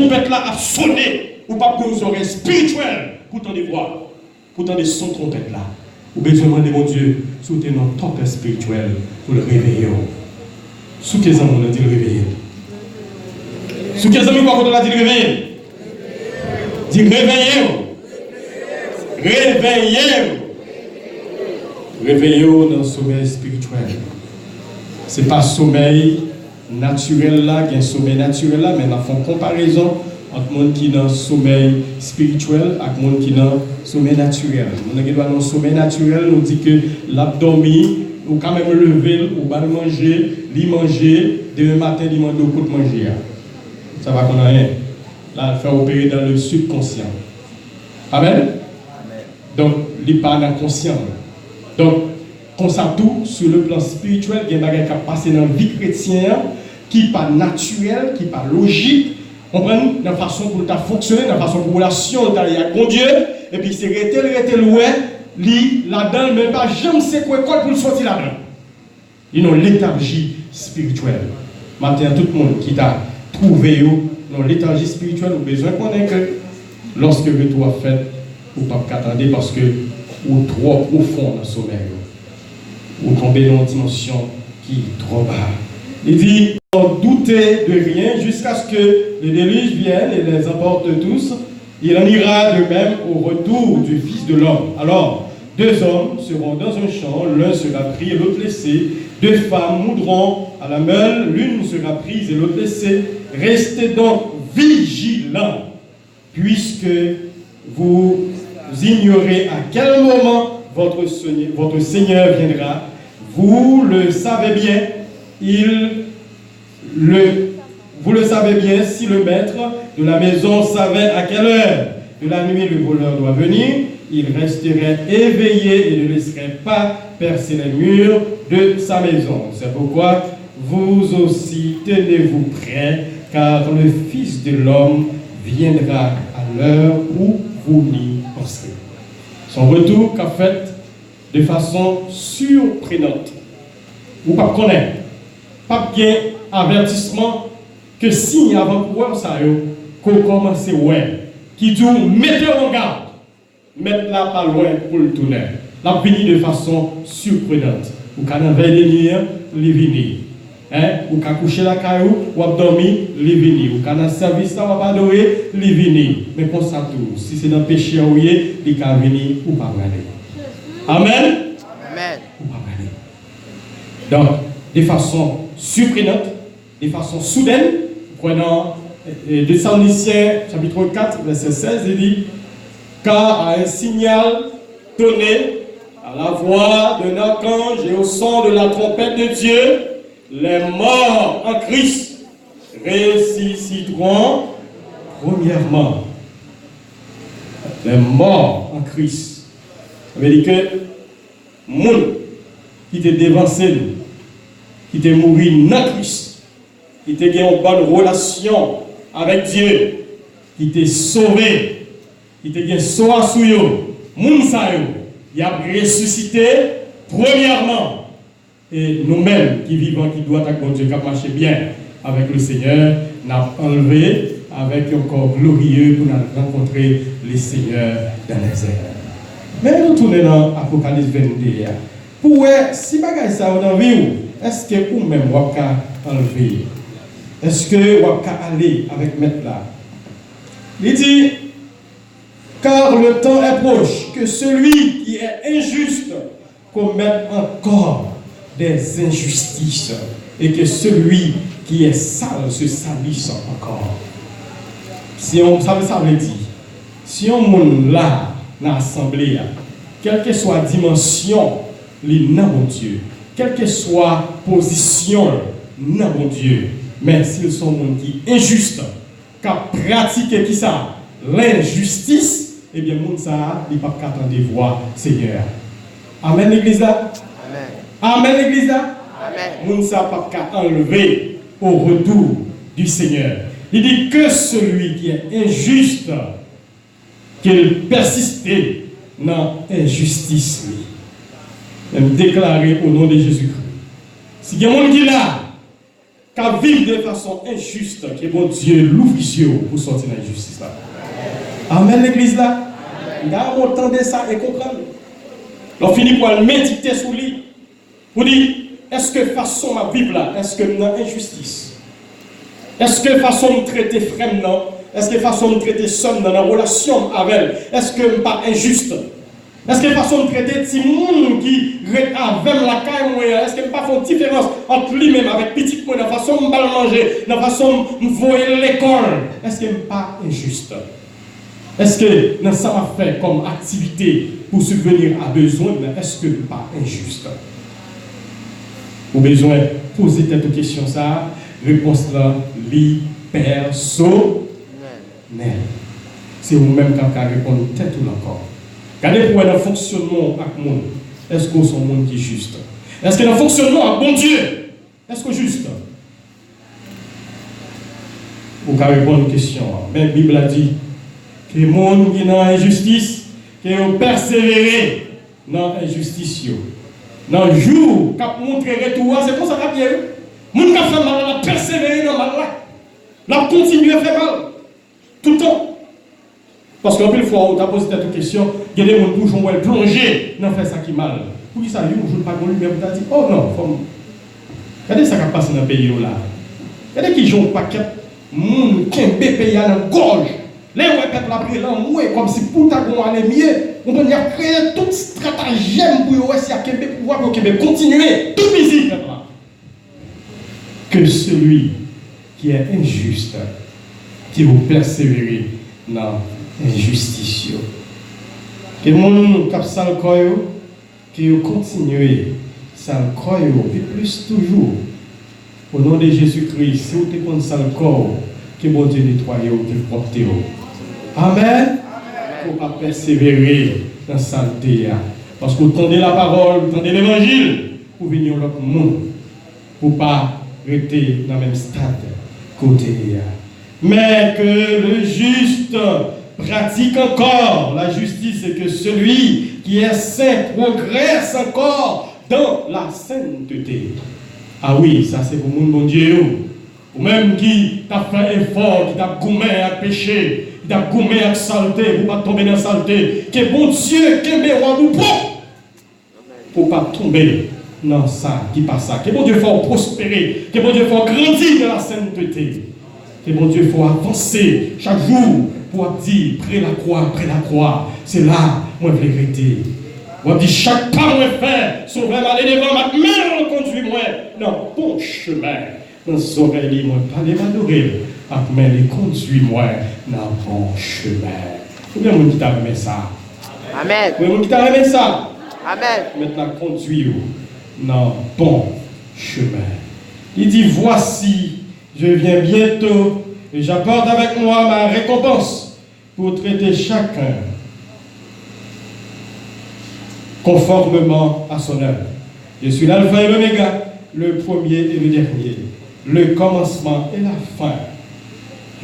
trompette là a sonné, ou pas pour nos oreilles spirituelles, pour t'en voir, pour t'en son trompette là. Ou besoin de demander, mon Dieu, soutenez notre tempête spirituelle pour le réveiller. Sous quels amis on a dit le réveiller? Sous quels amis on a dit le réveiller? Dis réveillez-vous. Réveillez-vous. Réveillez-vous dans le sommeil spirituel. Ce n'est pas sommeil naturel là, il y a un sommeil naturel là, mais on fait une comparaison entre les gens qui sont dans le sommeil spirituel et les gens qui sont dans le sommeil naturel. Les gens qui sont dans le sommeil naturel nous dit que l'abdomen, ou quand même lever, ou bien manger, demain matin, il demande beaucoup de manger. Ça va qu'on a rien. Là, il fait opérer dans le subconscient. Amen. Donc, il n'est pas dans le conscient. Donc, comme ça, tout sur le plan spirituel, il y a des choses qui passent dans la vie chrétienne qui n'est pas naturelle, qui n'est pas logique. On prend la façon pour fonctionner, la façon pour relation avec mon Dieu, et puis c'est rester loin, là-dedans, même pas, je ne sais quoi pour le sortir là-dedans. Ils ont léthargie spirituelle. Maintenant, tout le monde qui t'a trouvé dans léthargie spirituelle, ou besoin qu'on ait que lorsque le retour est fait, ou pas qu'attendre parce que ou trop profond dans le sommeil, ou tomber dans une dimension qui est trop bas. Il dit, doutez de rien jusqu'à ce que les déluges viennent et les emportent tous. Il en ira de même au retour du Fils de l'homme. Alors, 2 hommes seront dans un champ, l'un sera pris et l'autre laissé. 2 femmes moudront à la meule, l'une sera prise et l'autre laissée. Restez donc vigilants, puisque vous ignorez à quel moment votre Seigneur viendra. Vous le savez bien, vous le savez bien, si le maître de la maison savait à quelle heure de la nuit le voleur doit venir, il resterait éveillé et ne laisserait pas percer les murs de sa maison. C'est pourquoi vous aussi tenez-vous prêts, car le Fils de l'homme viendra à l'heure où vous n'y penserez. Son retour qu'a fait de façon surprenante. Ou pas connaître, pas bien avertissement que signe avant-coureur ça qu'on commence ouais, qui dit mettez en garde, mettez là pas loin pour le tourner. La venir de façon surprenante. Ou quand on veille de nuit, les venir. Ou quand coucher la caillou, ou dormir, les venir. Ou quand on service ça, ou pas adorer, les venir. Mais pour ça tout, si c'est dans le péché, il peut venir ou pas venir. Amen. Amen. Ou pas venir. Donc, de façon surprenante, de façon soudaine, prenant Thessaloniciens chapitre 4, verset 16, il dit, car à un signal donné, à la voix d'un archange et au son de la trompette de Dieu, les morts en Christ ressusciteront premièrement. Les morts en Christ. Ça veut dire que les gens qui étaient dévancés, qui étaient morts dans Christ, qui étaient en bonne relation avec Dieu, qui étaient sauvés, qui étaient sauvés sous eux, il a ressuscité premièrement. Et nous-mêmes qui vivons, qui doivent avec Dieu, qui marcher bien avec le Seigneur, nous avons enlevé avec un corps glorieux pour nous rencontrer le Seigneur dans les airs. Mais nous tournons dans l'Apocalypse 22. Pour si bagay ça dans la vie, est-ce que vous-même vous pouvez enlever? Est-ce que vous pouvez aller avec maître là? Il dit, car le temps est proche que celui qui est injuste commette encore des injustices et que celui qui est sale se salisse encore. Si on ça veut dire, si on monte là dans l'assemblée, quelle que soit la dimension, les non mon Dieu, quelle que soit la position, non mon Dieu, mais s'ils sont gens qui injustes, qui pratiquent qui ça, l'injustice, eh bien, moun ça, il ne peut pas attendre voir Seigneur. Amen, l'église là. Amen, l'église là. Moun ça pas qu'à enlever au retour du Seigneur. Il dit que celui qui est injuste, qu'il persiste dans l'injustice, même déclaré au nom de Jésus-Christ. Si il y a un monde qui est là, qu'à vivre de façon injuste, que bon Dieu l'ouvre pour sortir de l'injustice là. Amen, l'église là. Nous avons entendu ça et comprendre. On finit par méditer sur lui. Pour dire, est-ce que façon ma vivre là, est-ce que nous avons injustice? Est-ce que façon de traiter frère non? Est-ce que façon de traiter somme dans la relation avec elle? Est-ce que pas injuste? Est-ce que façon de traiter petit monde qui avec la caille moyen? Est-ce que pas font différence entre lui-même avec petit monde, la façon de manger, la façon de voir l'école? Est-ce que pas injuste? Est-ce que dans ça m'a fait comme activité pour subvenir à besoin, est-ce que pas injuste? Ou besoin de poser cette question ça, réponse là, li personnel. C'est vous-même qui avez répondu tête ou encore. Regardez pour le fonctionnement avec le monde. Est-ce que c'est un monde qui est juste? Est-ce que le fonctionnement avec bon Dieu, est-ce que c'est juste? Vous pouvez répondre à une question. Mais la Bible a dit que le monde qui est dans l'injustice, qui est persévéré dans l'injustice. Dans le jour qui a montré retour, c'est pour ça qu'il y a eu. Le monde qui a fait mal, il a persévéré dans le mal. Il a continué à faire mal. Tout le temps. Parce qu'en plus, fois où tu as posé cette question, il y a des gens qui vont plonger dans faire ça qui est mal. Pour qui ça, lui, je ne pas lui, mais vous avez dit, oh non, regardez ça qui passe dans le pays là. Regardez qui joue un paquet de monde qui est pays dans la gorge. Les peuple a pris l'envoi comme si pour ta gon aller mieux. On peut créer toute stratagème pour voir si il y a pouvoir pour continuer tout visible là. Que celui qui est injuste, qui va persévérer dans l'injustice. Que le monde qui a ça le corps, qui va continuer ça le corps, et plus toujours. Au nom de Jésus-Christ, si vous te connaissez ça le corps, que bon Dieu nettoie, que porte. Amen. Il ne faut pas persévérer dans la saleté. Parce que vous tendez la parole, vous tendez l'évangile, pour venir dans l'autre monde. Pour ne pas rester dans le même stade côté. Mais que le juste pratique encore la justice et que celui qui est saint progresse encore dans la sainteté. Ah oui, ça c'est pour mon Dieu. Ou même qui t'a fait effort, qui t'a gommé à péché, qui t'a gommé à saleté, pour ne pas tomber dans la saleté. Que bon Dieu, que mes rois nous pour ne pas tomber dans ça, qui passe ça. Que bon Dieu faut prospérer, que bon Dieu faut grandir dans la sainteté. Que bon Dieu faut avancer chaque jour pour dire, près la croix, c'est là, moi, je vais arrêter. On dit, chaque pas moi fait, sauver aller devant ma mère, conduis-moi dans bon chemin. Dans les oreilles, moi, pas les m'adorer, mais les conduis-moi dans bon chemin. Combien de monde qui t'a remis ça? Amen. Combien de monde qui t'a remis ça? Amen. Maintenant, conduis-vous dans bon chemin. Il dit, voici, je viens bientôt et j'apporte avec moi ma récompense pour traiter chacun conformément à son œuvre. Je suis l'alpha et l'oméga, le premier et le dernier, le commencement et la fin.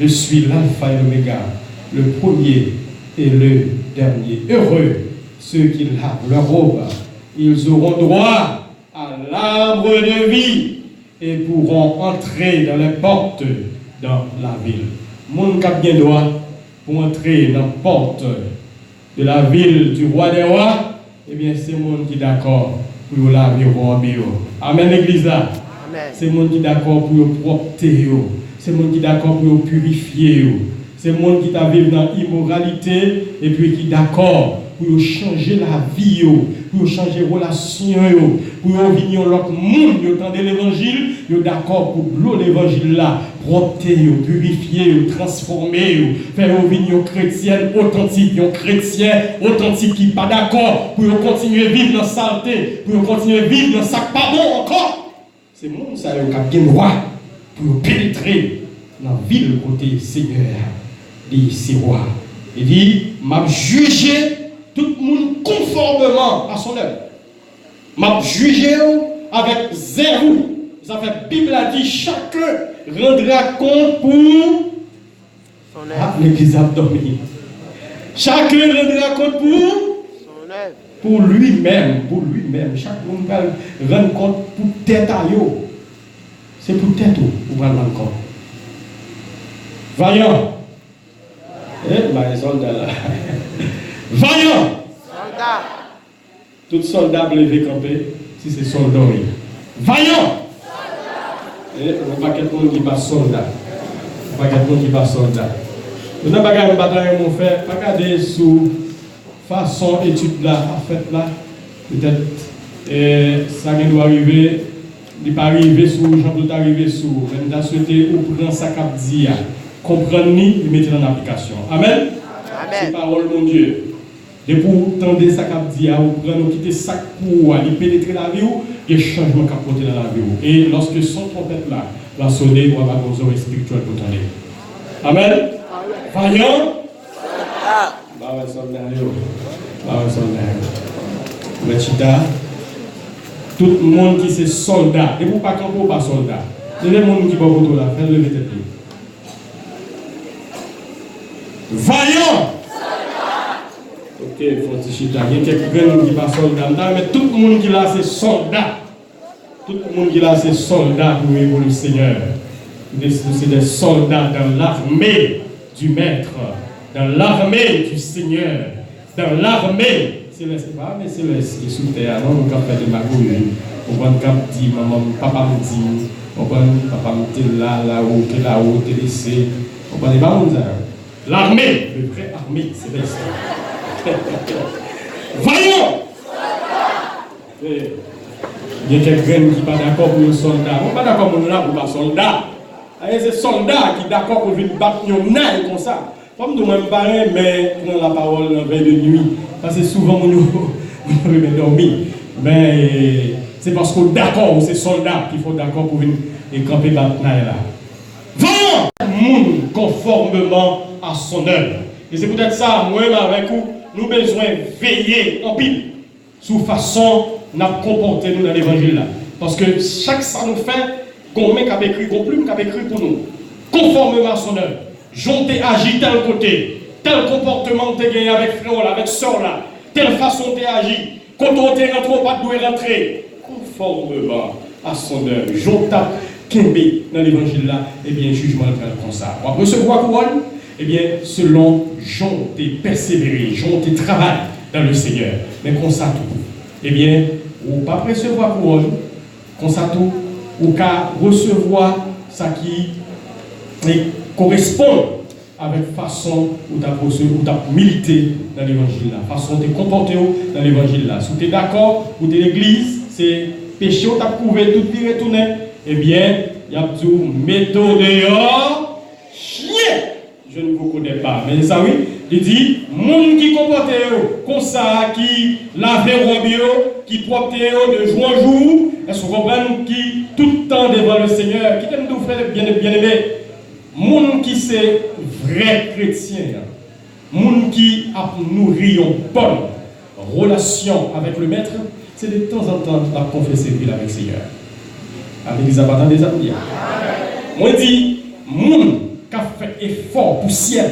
Je suis l'alpha et l'oméga, le premier et le dernier. Heureux ceux qui lavent leur robe, ils auront droit à l'arbre de vie et pourront entrer dans les portes dans la ville. Mon cap bien droit pour entrer dans la porte de la ville du roi des rois. Eh bien, c'est le monde qui est d'accord pour laver robe. Amen, l'église là. C'est le monde qui est d'accord pour propter. C'est le monde qui est d'accord pour purifier. C'est le monde qui est vivre dans l'immoralité et puis qui est d'accord pour changer la vie, pour changer la relation, pour venir dans l'autre monde, entendre l'évangile, ils sont d'accord pour bloquer l'évangile là, propter, purifier, transformer, faire venir chrétienne authentique, chrétien authentique qui n'est pas d'accord pour continuer à vivre dans la saleté, pour continuer à vivre dans ça pas bon encore. C'est le monde ça qui a le droit pour pénétrer dans la ville côté Seigneur, dit c'est roi. Il dit, m'a jugé tout le monde conformément à son œuvre. M'a jugé avec zéro. Ça fait Bible a dit chacun rendra compte pour son œuvre. L'église a dormi. Chacun rendra compte pour son œuvre. Pour lui-même. Chaque monde va rendre compte pour tête à yo. c'est pour tête ou pour encore. Vaillant. Les soldats là. Vaillant. Soldat. Tout soldat levé camper, si c'est soldat. Vaillant. On va pas quelqu'un qui pas soldat. On va pas quelqu'un qui pas soldat. Nous n'avons pas de bataille, mon frère. Pas regarder sous façon étude là, en fait là. Peut-être ça doit arriver. Il n'est pas arrivé sous, Jean doit arriver sous. Même souhaité ou prendre sa cap d'IA. Comprendre ni, il mettre en application. Amen. C'est parole mon Dieu. Et pour tendre sa cap d'IA, ou prendre, quitter sac pour aller pénétrer la vie, il y a changement capoté dans la vie. Et lorsque son trompette là va sonner, on va avoir nos oreilles spirituelles pour tendre. Amen. Vaillant. Bah ouais, soldat. Bah ouais, soldat. Mais chita. Tout le monde qui c'est soldat, et pour pas camper ou pas soldat, c'est les gens qui vont voter là, faites lever tête. Vaillant! Ok, faut chita. Il y a quelques qui pas soldat, mais tout le monde qui là c'est soldat. Tout le monde qui là c'est soldat pour le Seigneur. C'est des soldats dans l'armée du Maître, dans l'armée du Seigneur, dans l'armée. C'est pas, mais c'est le qui est sous terre. Non, on peut faire de magouille. On peut dire, maman, papa me dit, on peut papa me dit là-haut, t'es là-haut, t'es laissé. On peut dire, pas comme ça. L'armée, le vrai armée, c'est l'histoire. Vaillant! Il y a quelqu'un qui n'est pas d'accord pour un soldat. On n'est pas d'accord pour un soldat. C'est un soldat qui est d'accord pour venir battre un nain comme ça. Comme nous même pareil, mais prendre la parole en veille de nuit. Parce que souvent, nous avons dormi. Mais c'est parce qu'on est d'accord, c'est soldats qu'il faut d'accord pour venir et camper battre là. Vaillant! Monde conformément à son œuvre. Et c'est peut-être ça, moi-même avec vous, nous avons besoin de veiller en pile sous façon de nous comporter dans l'évangile là. Parce que chaque ça nous fait, qu'on met qu'à écrit, qu'on plume qu'à écrit pour nous. Conformément à son œuvre. J'ont agi tel côté, tel comportement t'es gagné avec frère là, avec soeur là, telle façon t'es agi, quand on t'es rentré, pas de rentrer, conformément à son œuvre. J'ont Kembe dans l'évangile là, eh bien, jugement est comme ça. On va recevoir couronne, eh bien, selon j'ont été persévéré, j'ont été travaillé dans le Seigneur. Mais comme ça tout, eh bien, ou pas recevoir couronne, comme ça tout, ou qu'à recevoir ça qui correspond avec façon où tu as milité dans l'évangile là, façon de te comporter dans l'évangile là. Si tu es d'accord, ou de l'église, c'est péché, tu as prouvé tout puis retourner, eh bien, il y a tout méthode dehors, chien. Je ne vous connais pas, mais ça oui, il dit, monde qui comporte comme ça, qui lave robio, qui propre de jour en jour, est-ce que vous comprenez, qui tout le temps devant le Seigneur, qui t'aime nous faire bien aimé. Moun qui c'est vrai chrétien, moun qui a nourri une bonne relation avec le Maître, c'est de temps en temps à confesser qu'il avec le Seigneur. Avec les abattements des amis. Moi je dis, moun qui a fait effort pour le ciel,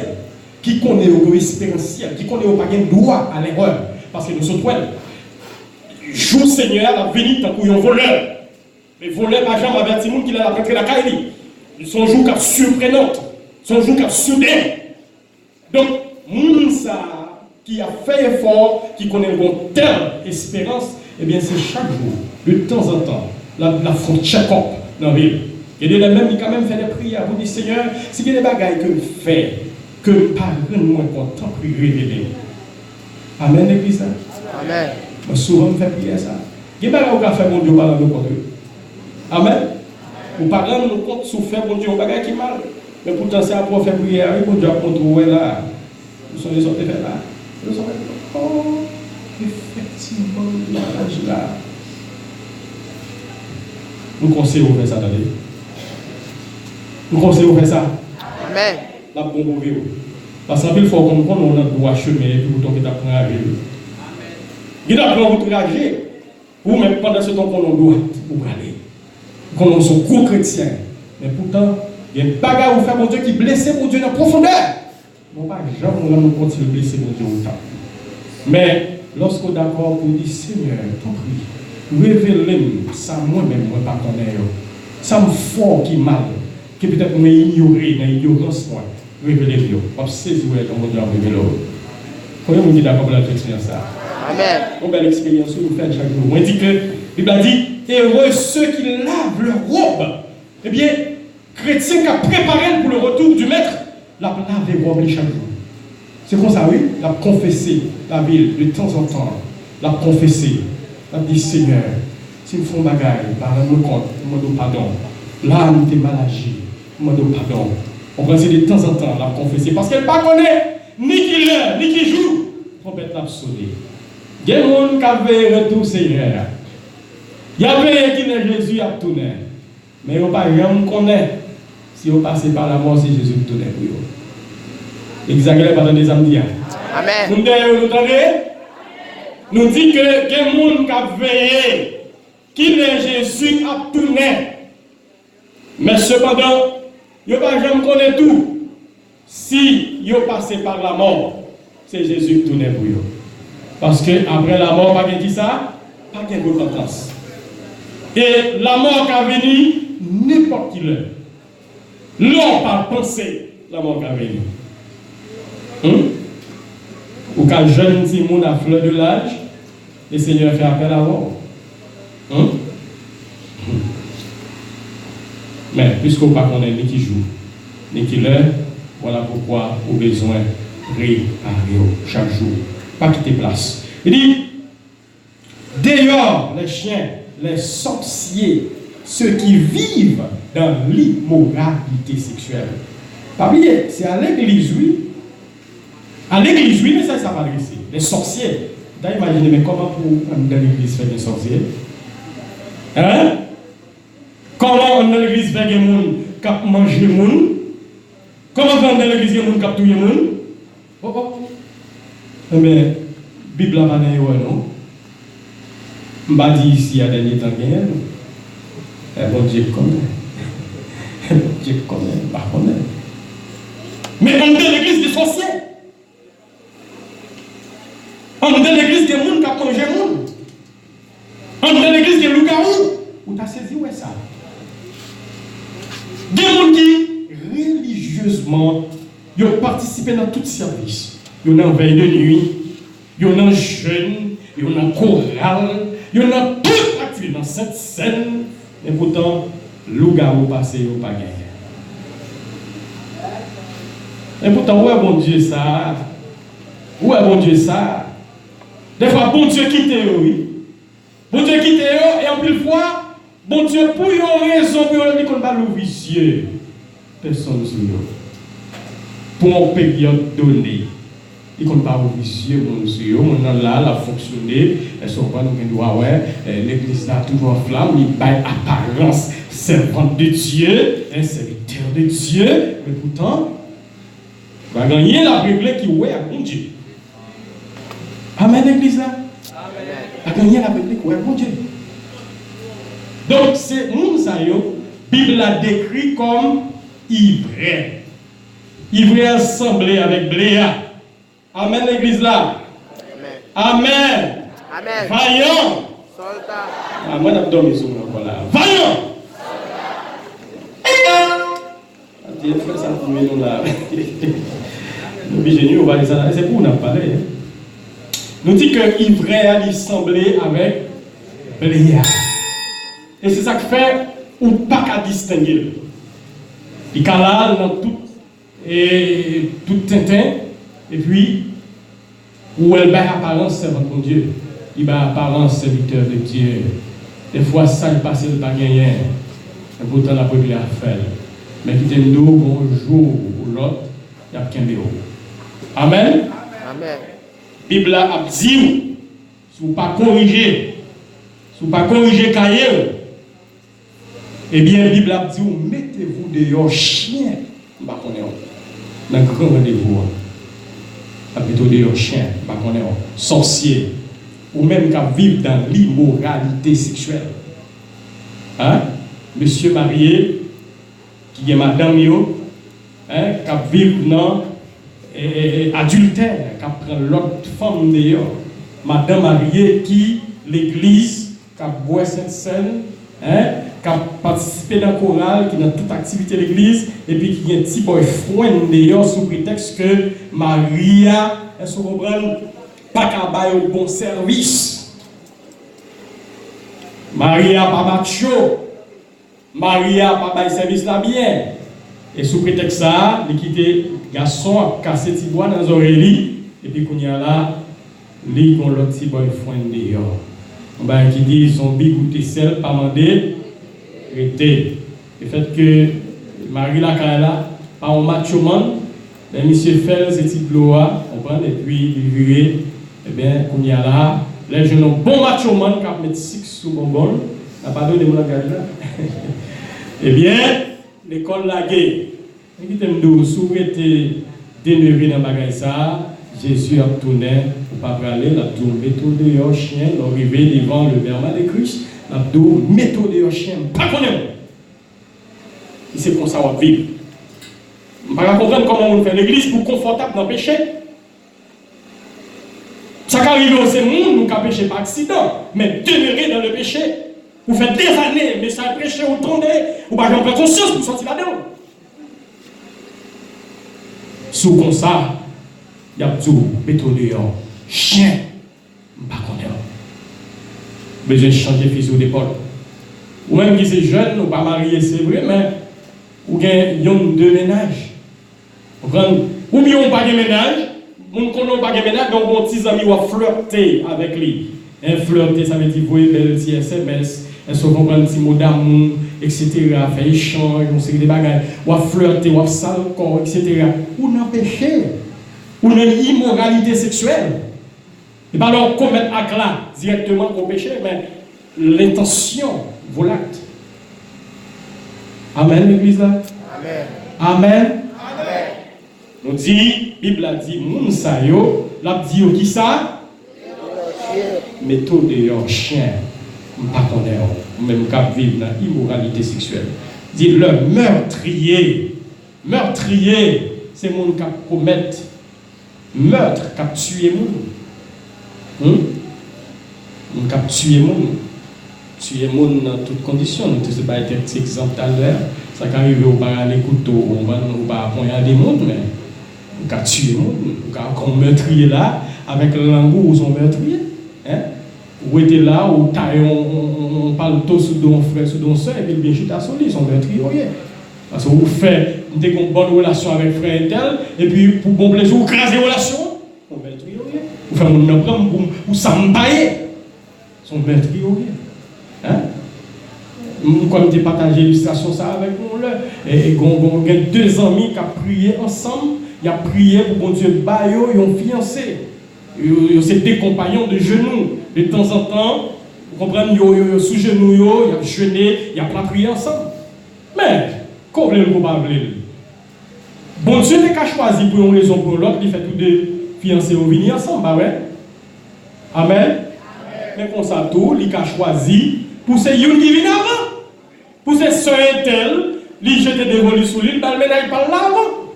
qui connaît au expérientiel, qui connaît au pas de droit à l'erreur, parce que nous sommes toi. Jour Seigneur a venu tant qu'on un voleur. Mais voleur pas jamais averti moun qui a rentré la caille. Son jour qui surprenant, son jour qui soudain. Donc, moun ça qui a fait effort, qui connaît une telle espérance, eh bien c'est chaque jour, de temps en temps, la front check-up dans la ville. Et de même, il quand même fait des prières pour dire Seigneur, c'est des bagailles que fait, que par moins content pour révéler. Amen, l'église. Amen. Moi, souvent, je fais prier ça. Il y a des bagailles qui fait mon Dieu par le côté. Amen. Ou par exemple, nous comptons souffrir pour Dieu, on bagaille qui mal. Mais pourtant, c'est à pour faire prière, pour Dieu contrôler là. Nous sommes les autres faire là. Nous sommes oh, effectivement, là. Nous conseillons de faire ça, attendez. Nous conseillons de faire ça. Amen. La bonne vie. Parce qu'il faut comprendre qu'on a droit chemin et puis vous qui t'apprend à vivre. Il apprend votre trajet. Ou même pendant ce temps qu'on doit pour aller. Qu'on sont gros chrétiens. Mais pourtant, il y a une bagarre où faire mon Dieu qui blesse mon Dieu dans la profondeur. Non, pas jamais nous continuer de blesser mon Dieu autant. Mais lorsqu'on est d'accord pour dire Seigneur, ton prix, révèle-moi ça moi-même, moi partenaire. Ça me fort qui mal, qui peut-être nous ignorer dans l'ignorance, moi, révéler Dieu. Pas saisir dans mon Dieu à révéler. Comment vous dites d'accord pour l'expérience ça? Amen. Une belle expérience que vous faites chaque jour. On dit que, la Bible a dit, heureux ceux qui lavent leur robe. Eh bien, chrétien qui a préparé pour le retour du maître, la lave les robes chaque jour. C'est comme ça, oui, la confesser, la ville, de temps en temps, la confesser, la dit Seigneur, si nous faisons bagaille, parle-moi compte, demande pardon. Là, nous sommes mal agi, demande pardon. On va essayer de temps en temps la confesser parce qu'elle ne connaît ni qui l'heure, ni qui joue. On peut être absolu. Il y a des gens qui avaient retour Seigneur. Il y avait qui est Jésus à tourner. Mais on ne peut pas connaître si on passe par la mort, c'est Jésus qui tourne pour eux. Exagérez pas dans les âmes. Amen. Nous nous dit que il y a des gens qui ont veillé, qui est Jésus à tourner. Mais cependant, ils ne peuvent pas jamais connaître tout. Si ils passé par la mort, c'est Jésus qui tourne pour eux. Parce qu'après la mort, pas qui ça? Pas de repentance. Et la mort qui a venu, n'importe qui l'heure. L'homme pas pensé, la mort qui a venu. Ou quand jeune Simon à fleur de l'âge, le Seigneur fait appel à mort. Mais puisqu'on ne connaît ni qui joue, ni qui l'heure, voilà pourquoi on a besoin de réparer chaque jour. Pas quitter place. Il dit, dehors les chiens, les sorciers, ceux qui vivent dans l'immoralité sexuelle. Pas oublier, c'est à l'église, oui. À l'église, oui, mais ça va adresser. Les sorciers. D'ailleurs, imaginez, mais comment pour dans l'église faire des sorciers? Hein? Comment on dans l'église fait des gens qui mangent des gens? Comment on dans l'église des gens qui tuent des gens? Oh. Mais, la Bible n'a pas dit, non? Je ne vais pas dire ici, il y a des derniers temps, bon Dieu connaît. Dieu connaît, pas connaît. Mais on est dans l'église des sorciers. On est dans l'église des gens qui ont mangé des gens. On est dans l'église des loups-garous. Où tu as saisi où est ça? Des gens qui, religieusement, ils ont participé dans tout service. Ils ont en veille de nuit, ils ont en jeûne, ils ont en chorale, ils ont en toute activité dans cette scène. Et pourtant, loup-garou passé, ils n'ont pas gagné. Et pourtant, où est bon Dieu ça? Où est bon Dieu ça? Des fois, bon Dieu quitte eux, oui. Bon Dieu quitte eux, et en plus fois, bon Dieu, pour une raison, pour une qu'on va l'ouvrir les yeux. Personne sur eux. Pour une période donnée. Et qu'on va ouvrir les yeux, mon Dieu, on là, la fonctionner, elles sont pas nous doit l'église là toujours en flamme, il baille apparence, servante de Dieu, un serviteur de Dieu, mais pourtant, on va gagner la réglée qui est à bon Dieu. Amen, l'église là. Amen. On va gagner la réglée qui est à bon Dieu. Donc, c'est nous, ça y est, la Bible l'a décrit comme ivraie. Ivraie assemblée avec bléa. Amen, l'église là. Amen. Amen. Amen. Vaillant. Soldat. Ah, moi, j'ai dormi sur moi, là. Vaillant. Dieu fait ça pour nous là. Nous, géniaux, on va dire ça. C'est pour nous parler. Nous dit que ivraie a semblé avec bléa. Et c'est ça qui fait ou pas qu'à distinguer. Il y a là dans tout tintin. Et puis, où elle a apparence servante de Dieu, il a apparence serviteur de Dieu. Des fois, ça, il passe le bagage. Et pourtant, la Bible a fait. Mais qui t'aime d'eau, bonjour, ou l'autre, il y a qu'un béo. Amen. Amen. Bible a dit, si vous ne pas corriger, si vous ne pas corriger cahier, eh bien, la Bible a dit, mettez-vous dehors chien. Dans le grand rendez-vous. Plutôt des chiens, sorciers, ou même qui vivent dans l'immoralité sexuelle. Hein? Monsieur marié, qui est madame, qui vivent dans adultère, qui prend l'autre femme d'ailleurs. Madame mariée qui, l'église, qui boit cette scène, qui a participé dans le choral, qui est dans toute activité de l'église, et puis qui est un petit boyfriend d'ailleurs sous prétexte que Maria, elle se comprend, pas qu'à bailler au bon service. Maria pas macho. Maria pas bailler service là bien. Et sous prétexte ça, il quitté garçon a cassé petit bois dans les oreilles, et puis qu'on y a là, lui qu'on l'autre petit boyfriend d'ailleurs. Ben, qui dit son bigoute sel, pas mandé, été. Le fait que Marie la là, pas un macho man, ben, monsieur fait ce petit gloire, et puis il viré, et bien, qu'on y a là, les jeunes ont bon macho man qui a mis 6 sous bonbon, n'a pas donné mon langage là. Eh bien, l'école la guerre. Et qui t'aime d'où, si vous êtes dénevé dans le bagage ça, Jésus a tourné, pour pas parler, il a tourné méthode de chien, il est arrivé devant le berma de Christ, il a tourné méthode de chien, pas qu'on aime. Il sait qu'on va vivre. On ne peut pas comprendre comment on fait l'église pour confortable dans le péché. Ça qui arrive au monde, nous qui péché par accident, mais demeurer dans le péché. Vous faites des années, mais ça péché, vous tombez, vous n'avez pas conscience pour sortir là-dedans. Sous comme ça, il y a tout, méthode de chien, pas qu'on aime. Besoin de changer fusil d'épaule. Ou même qui c'est jeune, ou pas marié, c'est vrai, mais ou bien deux ménages. Ou bien on pas de ménage, on connaît pas de ménage, donc on petits amis ou flirter avec lui. Un flirter, ça veut dire vous belle petit SMS, elles se comprendre petit mot d'amour, etc. Faire échange, on sait des bagages, ou flirter, ou sale corps, etc. Ou n'a péché, ou n'a immoralité sexuelle. Et pas leur commettre acte là directement au péché, mais l'intention volate. Amen, l'église là. Amen. Amen. Amen. Nous dit, la Bible a dit, moun sa yo, la dit qui ça? Méthode de chien. Pas qu'on est, même cap vivre dans l'immoralité sexuelle. Dit le meurtrier. Meurtrier, c'est mon qui commet meurtre, qui a tué moun. On cap tuer moun. Tuer moun dans toutes conditions. Nous ne pas être exemple à l'heure. Ça qui arrive au bar les couteaux, on va poignarder moun, mais on cap tuer moun. On meurtrier là, avec le langou, on meurtrier. Hein? Ou était là, ou on parle tout sous don frère, sous don soeur, et puis bien chuter à son lit, son meurtrier. Parce que vous faites une bonne relation avec frère et tel, et puis pour bon plaisir, vous crasez la relation, son meurtrier. Vous faites un problème pour s'empailler, son meurtrier. Hein? Comme tu partages l'illustration ça avec nous, et on a 2 amis qui ont prié ensemble, ils ont prié pour bon Dieu, ils ont fiancé. C'est des compagnons de genoux. De temps en temps, vous comprenez, ils sous genoux, ils ont jeûné, ils ont pas prié ensemble. Mais, comment vous coupable? Bon Dieu n'est qu'à choisir pour une raison ou pour l'autre, il fait tous deux fiancés ou venir ensemble, bah ouais. Amen. Amen. Mais comme ça, tout, il a choisi pour ces yon qui viennent avant. Pour ces soeurs telles, ils jetent des volets sous l'île, dans le ménage par là avant.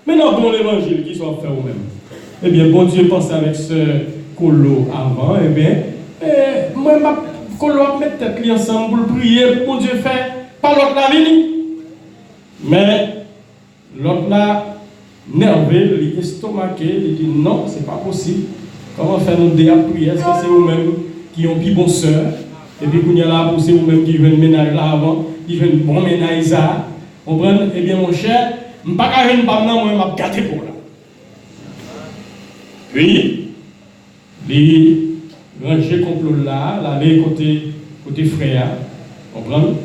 Mais non, dans l'évangile, qui soit fait eux-mêmes. Eh bien, bon Dieu pense avec ce colo avant, eh bien, moi, ma colo a mettre tête ensemble pour prier, pour bon Dieu faire, pas l'autre la vie. Mais, l'autre là, nerveux, il est estomaqué, il dit non, c'est pas possible. Comment faire nous prier? Est-ce que c'est vous-même qui ont pris bon soeur? Et puis, vous y a là, c'est vous-même qui viennent ménage là avant, qui viennent bon ménage ça. Vous comprenez? Eh bien, mon cher, je ne vais pas faire une balle, moi, je vais gâter pour là. Puis, les rangées complot là, l'aller côté frère, comprendre,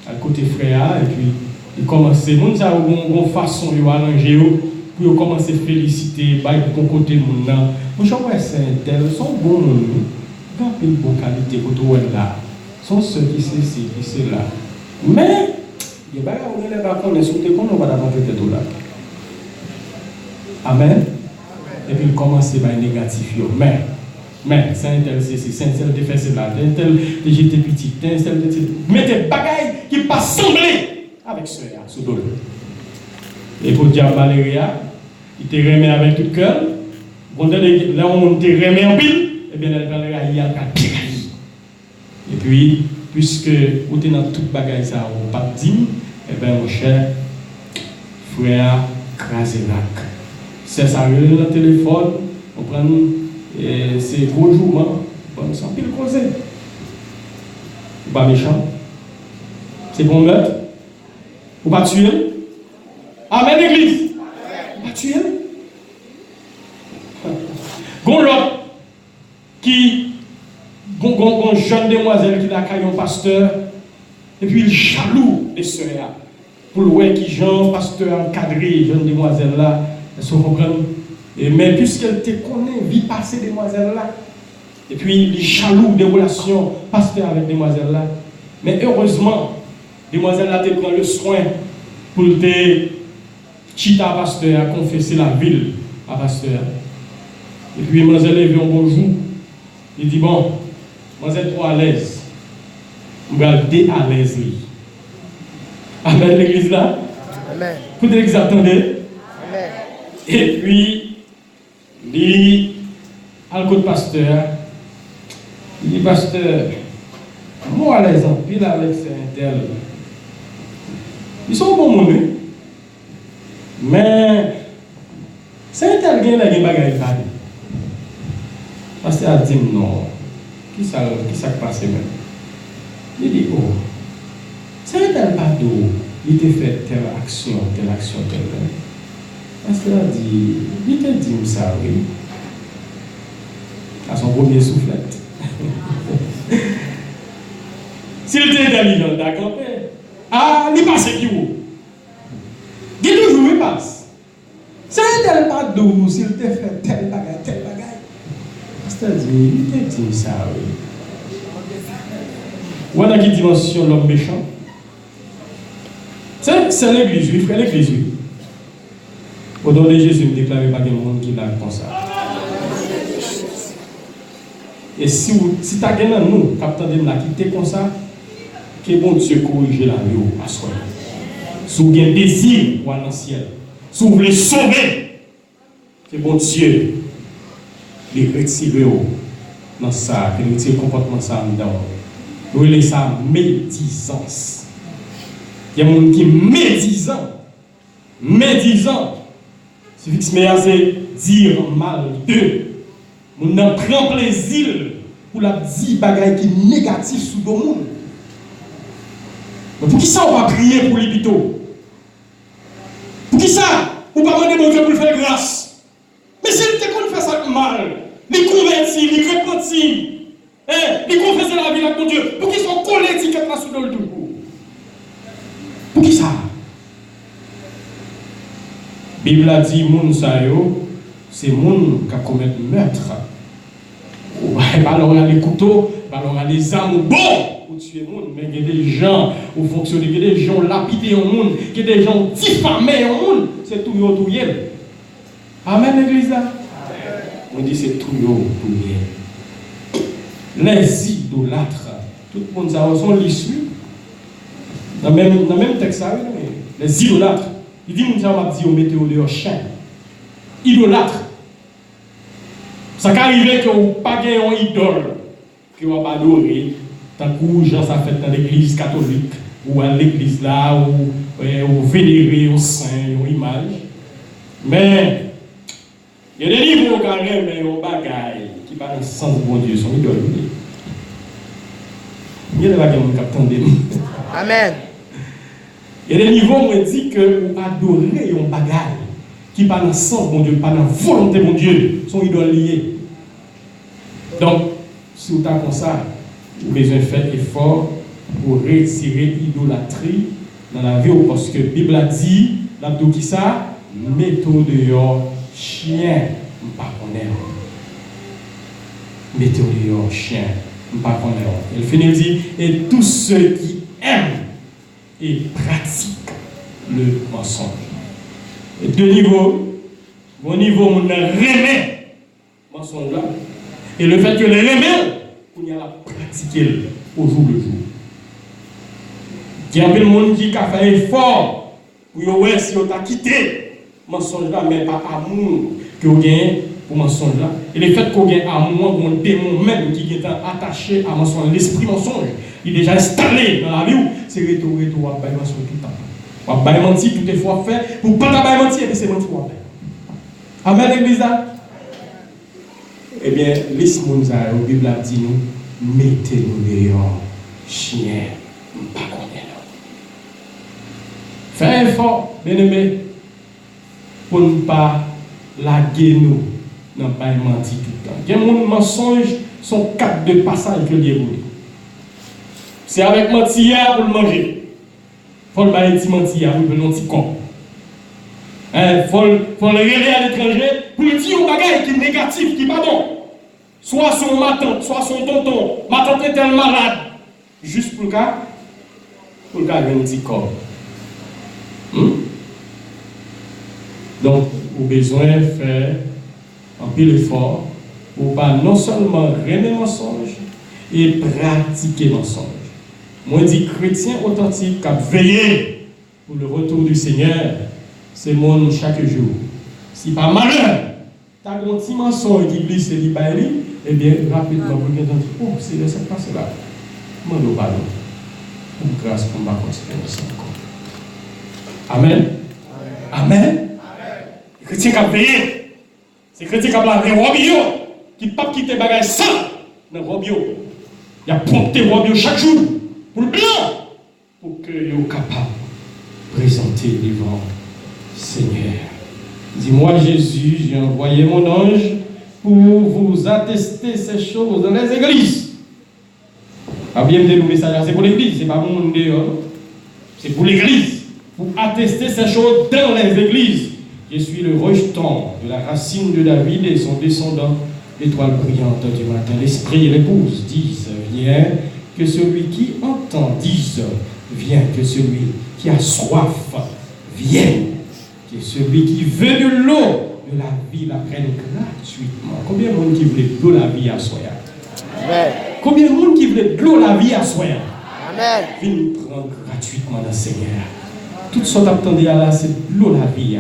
à côté frère, et puis ils commencent, moun ça une façon de arranger pour commencer à féliciter, pour côté moun là. Moi je vois c'est tel, sont bons moun, quand une bonne qualité pour là, sont ceux qui c'est ci, qui c'est là. Mais il y a pas on est là qu'on est sous qu'on on va d'avancer tout là. Amen. Et puis il commence par négatif. Mais c'est un tel ceci, c'est un tel de faire cela, c'est un tel de jeter petit, c'est un tel de mettez bagaille qui pas sembler avec ce sous dos. Et pour dire Valéria, il te remet avec tout cœur. Bon, là on te remet en pile, et bien Valéria il y a un pire. Et puis puisque vous êtes dans toute bagaille ça, vous pas dit, eh bien, mon cher frère, crasez lac. C'est ça, le téléphone, on prend, c'est gros jour, on s'en pile causer. Pas méchant. C'est bon meurtre. Ou pas tuer. Amen, l'église. Pas tuer. Gon l'autre qui, gon jeune demoiselle qui a caillé un pasteur, et puis il jaloux des sœurs. Pour le voir qui Jean, pasteur encadré, jeune demoiselle là, elles se comprennent. Mais puisqu'elle te connaît, vie passée demoiselle là, et puis il est jaloux des relations pasteur avec demoiselle là. Mais heureusement, demoiselle là te prend le soin pour te chita pasteur, à confesser la ville à pasteur. Et puis demoiselle est venue un bon jour, il dit bon, vous êtes trop à l'aise, vous allez à l'aise. Amen, l'église là. Amen. Vous attendez. Amen. Et puis, il a le pasteur. Il dit, pasteur, moi à l'aise en pile avec ces tel. Ils sont bons monde. Mais, c'est un tel qui a une bagaille. Pasteur a dit non. Qui ça passe même? Il dit, oh. C'est un tel pas d'eau, il t'a fait telle action, telle. Parce qu'il a dit, il t'a dit ça, oui. À son premier soufflette. S'il était intelligent, d'accord, ah, il passe qui vous? Il toujours il passe. C'est un tel pas d'eau, s'il t'a fait telle bagaille. Parce qu'il a dit, il t'a dit ça, oui. Ou dans quelle dimension l'homme méchant? C'est l'église, oui, frère, l'église, oui. Au nom de Jésus, ne déclarez pas qu'il y a un monde qui l'a comme ça. Et si tu as gagné nous, capitaine de la quitter comme ça, que bon Dieu corrige la vie à soi. Si vous avez un désir pour aller dans le ciel, si vous voulez sauver, que bon Dieu les retire dans ça, que retire le comportement ça dedans. Nous laissons ça médisance. Il y a des gens qui médisant. C'est dire mal d'eux. On prend plaisir pour la dire bagaille qui est négatif sous le monde. Pour qui ça on va prier pour les plutôt? Pour qui ça on va demander mon Dieu pour le faire grâce? Mais si tu te fait ça mal, les convertir, les repentir, les confesser la vie avec mon Dieu, pour qu'ils soient collés étiquette là sous le tout. Pour qui ça? La Bible a dit, c'est moun qui a commis meurtre. Alors, il y a des couteaux, alors, il y a des armes bon pour tuer moun. Mais il y a des gens qui fonctionnent, il y a des gens lapidés au monde, il y a des gens diffamés au monde. C'est tout yo, tout yel. Amen, l'église là. On dit c'est tout yo, tout yel. Les idolâtres, tout le monde ça sont l'issue. Dans le même texte, les idolâtres. Il dit, on va dire, on mettait au dehors chien. Idolâtre. Ça peut arriver que vous n'avez pas un idole que vous avez adoré. Tant que gens ça fait dans l'église catholique, ou à l'église là, ou vénérer au saint, aux images. Mais, il y a des niveaux quand même, mais on bagaille qui parlent dans le sens de bon Dieu, son idole. Il y a des bagailles qui captent de nous. Amen. Il y a des niveaux où on dit que vous adorez un bagage qui pas dans le sens de mon Dieu, pas dans la volonté de mon Dieu, sont idoles liés. Donc, si vous avez comme ça, vous avez besoin de faire effort pour retirer l'idolâtrie dans la vie, parce que la Bible a dit, la qui ça, mettez dehors chien, pas connaître. Mettez dehors chien, pas connaître. Elle finit de dire, et tous ceux qui aiment et pratique le mensonge. Et deux niveaux. Au niveau où on remet le mensonge là, et le fait que les remet, on y a la pratiquer au jour le jour. Il y a un monde qui a fait effort pour voir si on a quitté le mensonge là, mais pas amour que vous gagnez pour le mensonge là. Et le fait qu'on gagne amour, on démon même qui est attaché à mensonge, l'esprit mensonge, il est déjà installé dans la vie. C'est retour, on va bailler mention tout le temps. On va bailler mentir, tout est fois fait. Pour pas bailler mentir, et puis c'est mentir on va bailler. Amen, l'église là. Eh bien, laisse-moi nous la Bible a dit nous, mettez-nous dehors, chien, pas combien. Fais effort, bien aimé, pour ne pas laguer nous, non pas mentir tout le temps. Il y a mon mensonge, sont 4 de passage que Dieu voulait. C'est avec mentir pour le manger. Il faut le bailler de mentir pour le petit corps. Il faut le révéler à l'étranger pour le dire au bagage qui est négatif, qui n'est pas bon. Soit son ma tante, soit son tonton. Ma tante est tellement malade. Juste pour le cas gagner un petit corps. Donc, vous avez besoin de faire un pile effort pour pas non seulement remettre le mensonge et pratiquer le mensonge. Moi, je dis chrétien authentique qui a veillé pour le retour du Seigneur, c'est mon chaque jour. Si pas malheur, tu as un petit mensonge qui glisse et dit, eh bien, rapidement, vous allez dire, oh, c'est de cette place-là. Je demande pardon. Pour grâce, pour ma conséquence encore. Amen. Amen. Les chrétiens qui ont veillé, c'est les chrétiens qui ont la robio, qui ne peuvent pas quitter les bagages sans dans le robio. Il y a prompté le robio chaque jour pour le blanc, pour que vous soyez capable de présenter devant le Seigneur. Dis-moi, Jésus, j'ai envoyé mon ange pour vous attester ces choses dans les églises. Ah bien, le message, c'est pour l'église, c'est pas pour mon dehors. C'est pour l'église. Pour attester ces choses dans les églises. Je suis le rejeton de la racine de David et son descendant, l'étoile brillante du matin. L'esprit et l'épouse disent, viens, que celui qui entend dise, viens, que celui qui a soif vienne, que celui qui veut de l'eau de la vie la prenne gratuitement. Combien de monde qui voulait de l'eau la vie à soi? Amen. Combien de monde qui voulait de l'eau la vie à soi? Amen. Viens prendre gratuitement dans le Seigneur. Tout ce qu'on attendait là, c'est de l'eau la vie.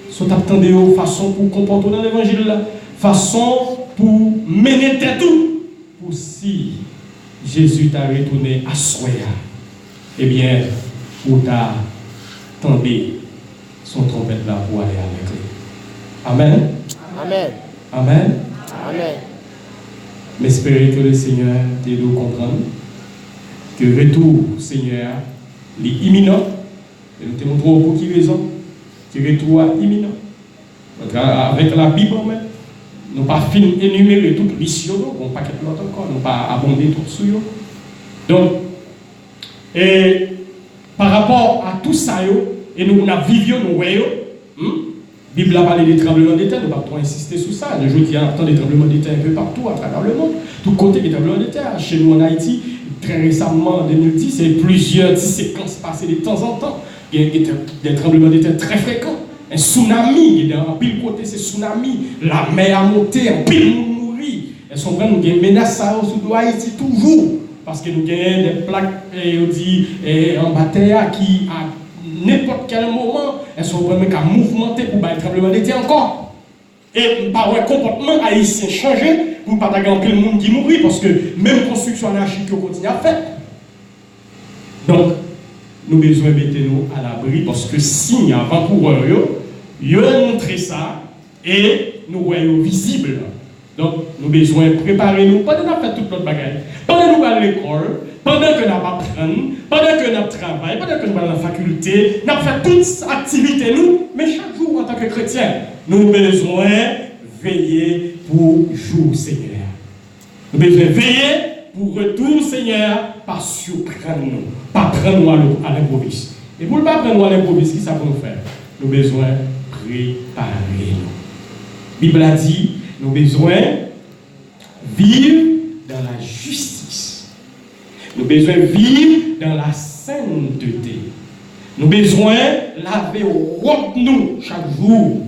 Ce qu'on attendait de façon pour comporter dans l'évangile là, façon pour mener tête tout. Pour si Jésus t'a retourné à soi, eh bien, pour t'attendre son trompette là pour aller avec lui. Amen. Amen. Amen. Amen. Mais espérez que le Seigneur t'aide à comprendre que le retour, Seigneur, est imminent. Et nous te montrons pour qui raison que le retour est imminent. Avec la Bible, nous n'avons pas fini d'énumérer toutes les missions, nous n'avons pas quelque chose encore, nous n'avons pas abondé tout sur eux. Donc, et par rapport à tout ça, et nous vivions, nous voyons, la Bible a parlé des tremblements de terre, nous ne pouvons pas trop insister sur ça. Le jour qui y a des tremblements de terre un peu partout à travers le monde, tout côté des tremblements de terre. Chez nous en Haïti, très récemment en 2010, c'est plusieurs séquences passées de temps en temps. Il y a des tremblements de terre très fréquents. Un tsunami, il y a un pile côté, c'est tsunami. La mer a monté, un pile mourir. Elles sont vraiment des menaces sous Haïti toujours. Parce que nous avons des plaques en bataille qui, à n'importe quel moment, elles sont vraiment mouvementées pour un tremblement de terre encore. Et par un comportement haïtien changé, pour ne pas avoir le monde qui mourit, parce que même construction anarchique continue à faire. Donc, nous avons besoin de mettre nous à l'abri, parce que si avant-coureur, ils ont montré ça, et nous voyons visible. Donc, nous avons besoin de préparer nous pendant qu'on fait toute notre bagage, pendant que nous allons à l'école, pendant que nous apprenons, pendant que nous travaillons, pendant que nous allons à la faculté, nous faisons toutes ces activités, nous, mais chaque jour en tant que chrétiens, nous avons besoin de veiller pour jour Seigneur. Nous avons besoin de veiller pour retour Seigneur, pas surprendre nous, pas prendre nous à l'improviste. Et pour ne pas prendre nous à l'improviste, qu'est-ce que ça va nous faire? Nous avons besoin de préparer nous. La Bible a dit, nous avons besoin de vivre dans la justice. Nous avons besoin de vivre dans la sainteté. Nous avons besoin de laver nous chaque jour.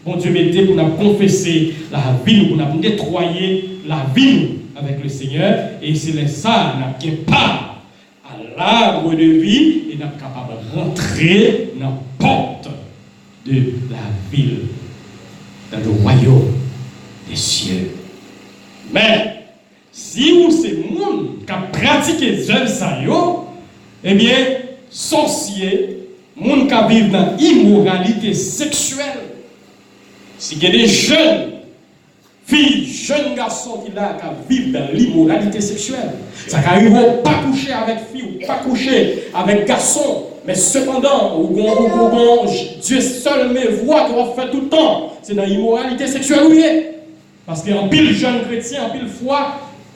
Bon Dieu, mettez pour nous confesser la vie, pour nous nettoyer la vie avec le Seigneur. Et c'est ça, nous n'avons pas à l'arbre de vie et nous sommes capables de rentrer dans la porte de la ville, dans le royaume des cieux. Mais, si vous c'est monde qui a pratiqué jeune ça yo, eh bien, sorcier, moun qui vivent dans l'immoralité sexuelle. Si il y a des jeunes filles, jeunes garçons qui vivent dans l'immoralité sexuelle, ça arrive pas coucher avec filles ou pas coucher avec garçons, mais cependant, Dieu seul me voit qu'on va faire tout le temps, c'est dans l'immoralité sexuelle ou bien. Parce qu'en pile jeunes chrétiens, en pile fois,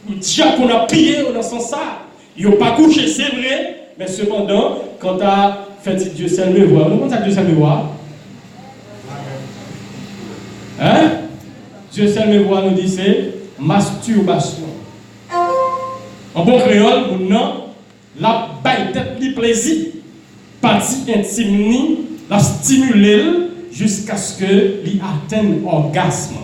le diable qu'on a pillé dans ce sens-là, ils n'ont pas couché, c'est vrai, mais cependant, quand tu as fait Dieu seul me voit, comment ça Dieu seul me voit? Hein? Dieu seul me voit nous dit c'est masturbation. En bon créole, maintenant, la baille tête li plaisir, partie intime ni, la stimuler jusqu'à ce que li atteigne orgasme.